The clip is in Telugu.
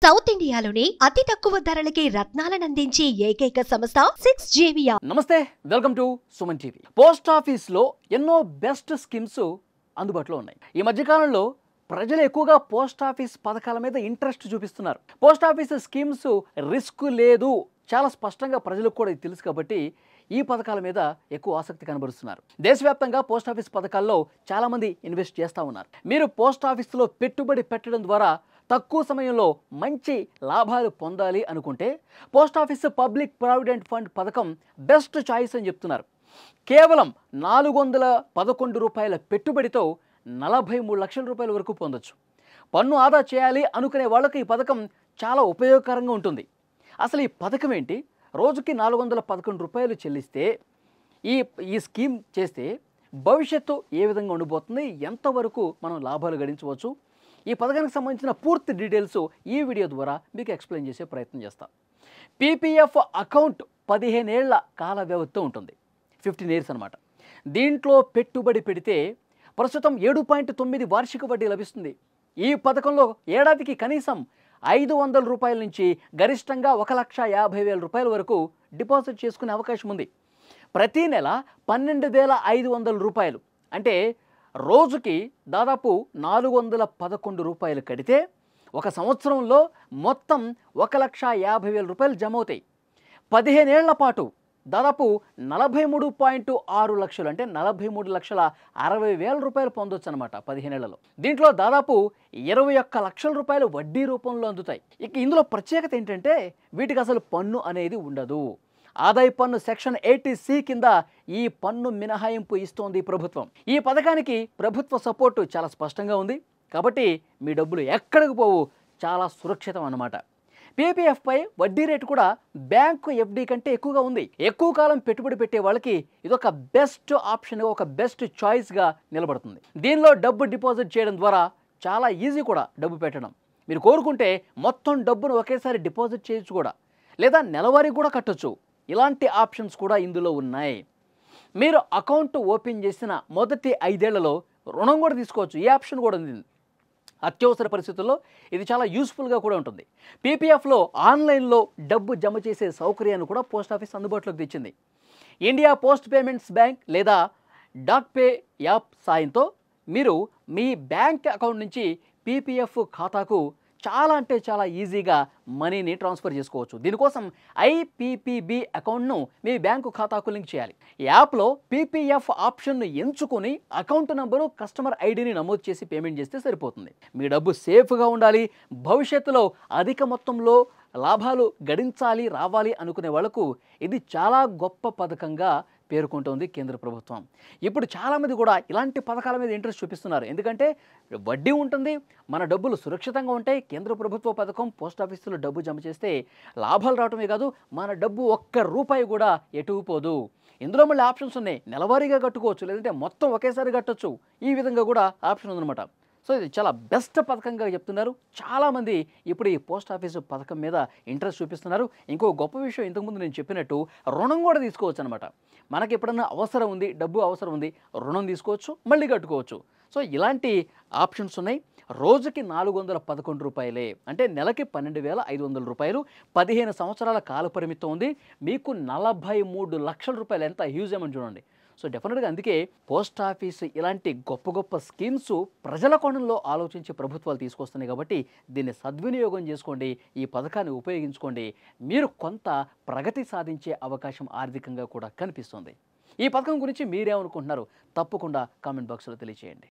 సౌత్ ఇండియాలోని అతి తక్కువ ధరలకి రత్నాలనందించే ఏకైక సంస్థ 6JVR. నమస్తే, welcome to Suman TV. Post office లో ఎన్నో బెస్ట్ స్కీమ్స్ అందుబాటులో ఉన్నాయి. ఈ మధ్యకాలంలో ప్రజలు ఎక్కువగా పోస్ట్ ఆఫీస్ పథకాల మీద ఇంట్రెస్ట్ చూపిస్తున్నారు. పోస్ట్ ఆఫీస్ స్కీమ్స్ రిస్క్ లేదు, చాలా స్పష్టంగా ప్రజలకు కూడా ఇది తెలుసు కాబట్టి ఈ పథకాల మీద ఎక్కువ ఆసక్తి కనబరుస్తున్నారు. దేశవ్యాప్తంగా పోస్ట్ ఆఫీస్ పథకాల్లో చాలామంది ఇన్వెస్ట్ చేస్తూ ఉన్నారు. మీరు పోస్ట్ ఆఫీస్లో పెట్టుబడి పెట్టడం ద్వారా తక్కువ సమయంలో మంచి లాభాలు పొందాలి అనుకుంటే post office public provident fund పథకం బెస్ట్ చాయిస్ అని చెప్తున్నారు. కేవలం 411 రూపాయల పెట్టుబడితో 43 లక్షల రూపాయల వరకు పొందొచ్చు. పన్ను ఆదా చేయాలి అనుకునే వాళ్ళకి ఈ పథకం చాలా ఉపయోగకరంగా ఉంటుంది. అసలు ఈ పథకం ఏంటి? రోజుకి 411 రూపాయలు చెల్లిస్తే ఈ స్కీమ్ చేస్తే భవిష్యత్తు ఏ విధంగా ఉండిపోతుంది, ఎంతవరకు మనం లాభాలు గడించవచ్చు, ఈ పథకానికి సంబంధించిన పూర్తి డీటెయిల్స్ ఈ వీడియో ద్వారా మీకు ఎక్స్ప్లెయిన్ చేసే ప్రయత్నం చేస్తాం. పీపీఎఫ్ అకౌంట్ 15 ఏళ్ల కాల వ్యవధితో ఉంటుంది, 15 ఇయర్స్ అనమాట. దీంట్లో పెట్టుబడి పెడితే ప్రస్తుతం 7.9 వార్షిక వడ్డీ లభిస్తుంది. ఈ పథకంలో ఏడాదికి కనీసం 500 రూపాయల నుంచి గరిష్టంగా 1,50,000 రూపాయల వరకు డిపాజిట్ చేసుకునే అవకాశం ఉంది. ప్రతి నెల 12,500 రూపాయలు అంటే రోజుకి దాదాపు 411 రూపాయలు కడితే ఒక సంవత్సరంలో మొత్తం 1,50,000 రూపాయలు జమ అవుతాయి. 15 ఏళ్ల పాటు దాదాపు 43.6 లక్షలు అంటే 43,60,000 రూపాయలు పొందొచ్చు అనమాట 15 ఏళ్లలో. దీంట్లో దాదాపు 21 లక్షల రూపాయలు వడ్డీ రూపంలో అందుతాయి. ఇక ఇందులో ప్రత్యేకత ఏంటంటే వీటికి అసలు పన్ను అనేది ఉండదు. ఆదాయ పన్ను సెక్షన్ 80C కింద ఈ పన్ను మినహాయింపు ఇస్తోంది ప్రభుత్వం. ఈ పథకానికి ప్రభుత్వ సపోర్టు చాలా స్పష్టంగా ఉంది కాబట్టి మీ డబ్బులు ఎక్కడికి పోవు, చాలా సురక్షితం అన్నమాట. పీపీఎఫ్పై వడ్డీ రేటు కూడా బ్యాంకు ఎఫ్డి కంటే ఎక్కువగా ఉంది. ఎక్కువ కాలం పెట్టుబడి పెట్టే వాళ్ళకి ఇదొక బెస్ట్ ఆప్షన్, ఒక బెస్ట్ చాయిస్గా నిలబడుతుంది. దీనిలో డబ్బు డిపాజిట్ చేయడం ద్వారా చాలా ఈజీ కూడా డబ్బు పెట్టడం. మీరు కోరుకుంటే మొత్తం డబ్బును ఒకేసారి డిపాజిట్ చేయొచ్చు కూడా, లేదా నెలవారీ కూడా కట్టొచ్చు. ఇలాంటి ఆప్షన్స్ కూడా ఇందులో ఉన్నాయి. మీరు అకౌంట్ ఓపెన్ చేసిన మొదటి 5 ఏళ్లలో రుణం కూడా తీసుకోవచ్చు. ఈ ఆప్షన్ కూడా ఉంది. అత్యవసర పరిస్థితుల్లో ఇది చాలా యూస్ఫుల్గా కూడా ఉంటుంది. పీపీఎఫ్లో ఆన్లైన్లో డబ్బు జమ చేసే సౌకర్యాన్ని కూడా పోస్ట్ ఆఫీస్ అందుబాటులోకి తెచ్చింది. ఇండియా పోస్ట్ పేమెంట్స్ బ్యాంక్ లేదా డాక్ పే యాప్ సాయంతో మీరు మీ బ్యాంక్ అకౌంట్ నుంచి పీపీఎఫ్ ఖాతాకు చాలా అంటే చాలా ఈజీగా మనీని ట్రాన్స్ఫర్ చేసుకోవచ్చు. దీనికోసం ఐపీపీబీ అకౌంట్ను మీ బ్యాంకు ఖాతాకు లింక్ చేయాలి. యాప్లో పీపీఎఫ్ ఆప్షన్ను ఎంచుకొని అకౌంట్ నంబరు, కస్టమర్ ఐడిని నమోదు చేసి పేమెంట్ చేస్తే సరిపోతుంది. మీ డబ్బు సేఫ్గా ఉండాలి, భవిష్యత్తులో అధిక మొత్తంలో లాభాలు గడించాలి, రావాలి అనుకునే వాళ్లకు ఇది చాలా గొప్ప పథకంగా పేర్కొంటోంది కేంద్ర ప్రభుత్వం. ఇప్పుడు చాలామంది కూడా ఇలాంటి పథకాల మీద ఇంట్రెస్ట్ చూపిస్తున్నారు. ఎందుకంటే వడ్డీ ఉంటుంది, మన డబ్బులు సురక్షితంగా ఉంటాయి. కేంద్ర ప్రభుత్వ పథకం, పోస్ట్ ఆఫీసులో డబ్బు జమ చేస్తే లాభాలు రావటమే కాదు, మన డబ్బు ఒక్క రూపాయి కూడా ఎటుకుపోదు. ఇందులో మళ్ళీ ఆప్షన్స్ ఉన్నాయి. నెలవారీగా కట్టుకోవచ్చు, లేదంటే మొత్తం ఒకేసారి కట్టొచ్చు. ఈ విధంగా కూడా ఆప్షన్ ఉందన్నమాట. సో ఇది చాలా బెస్ట్ పథకంగా చెప్తున్నారు. చాలామంది ఇప్పుడు ఈ పోస్ట్ ఆఫీసు పథకం మీద ఇంట్రెస్ట్ చూపిస్తున్నారు. ఇంకో గొప్ప విషయం, ఇంతకుముందు నేను చెప్పినట్టు రుణం కూడా తీసుకోవచ్చు అనమాట. మనకి ఎప్పుడన్నా అవసరం ఉంది, డబ్బు అవసరం ఉంది, రుణం తీసుకోవచ్చు, మళ్ళీ కట్టుకోవచ్చు. సో ఇలాంటి ఆప్షన్స్ ఉన్నాయి. రోజుకి 411 రూపాయలే అంటే నెలకి 12,500 రూపాయలు. 15 సంవత్సరాల కాల పరిమితం ఉంది. మీకు 43 లక్షల రూపాయలు, ఎంత హ్యూజ్ అమౌంట్ చూడండి. సో డెఫినెట్గా అందుకే పోస్ట్ ఆఫీస్ ఇలాంటి గొప్ప గొప్ప స్కీమ్స్ ప్రజల కోణంలో ఆలోచించి ప్రభుత్వాలు తీసుకొస్తున్నాయి కాబట్టి దీన్ని సద్వినియోగం చేసుకోండి, ఈ పథకాన్ని ఉపయోగించుకోండి. మీరు కొంత ప్రగతి సాధించే అవకాశం ఆర్థికంగా కూడా కనిపిస్తుంది. ఈ పథకం గురించి మీరేమనుకుంటున్నారు? తప్పకుండా కామెంట్ బాక్స్లో తెలియజేయండి.